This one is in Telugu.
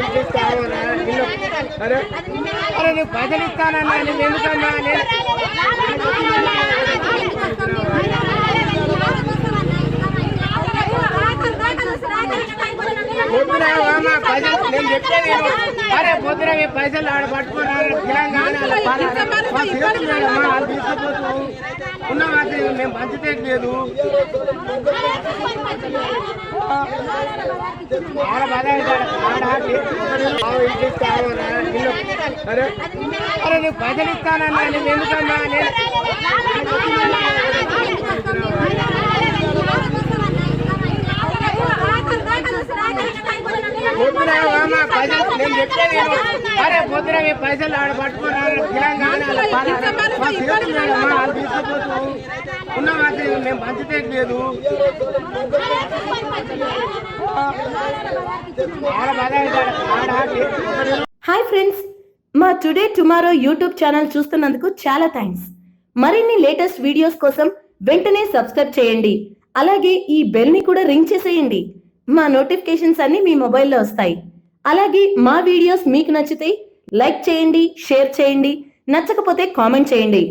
ఇంటి ఇస్తావా అరే అరే నువ్వు పైసలు ఇస్తానన్నా నువ్వు ఎందుకన్నా పొద్దున పైసలు నేను చెప్పేది అరే పొద్దున మీ పైసలు ఆడ పట్టుకున్నారు తీసుకుపోతూ ఉన్న మాత్రం మేము పంచితే లేదు ఆడ బాగా ఇంటి ఇస్తావా అరే అరే నువ్వు పైసలు ఇస్తానన్నా నువ్వు ఎందుకన్నా పొద్దున పైసలు నేను చెప్పేది అరే పొద్దున మీ పైసలు ఆడ పట్టుకున్నారు తీసుకుపోతూ ఉన్న మాత్రం మేము పంచితే లేదు ఆడ బాగా హాయ్ ఫ్రెండ్స్, మా టుడే టుమారో యూట్యూబ్ ఛానల్ చూస్తున్నందుకు చాలా థ్యాంక్స్. మరిన్ని లేటెస్ట్ వీడియోస్ కోసం వెంటనే సబ్స్క్రైబ్ చేయండి. అలాగే ఈ బెల్ ని కూడా రింగ్ చేసేయండి. మా నోటిఫికేషన్స్ అన్ని మీ మొబైల్లో వస్తాయి. అలాగే మా వీడియోస్ మీకు నచ్చితే లైక్ చేయండి, షేర్ చేయండి, నచ్చకపోతే కామెంట్ చేయండి.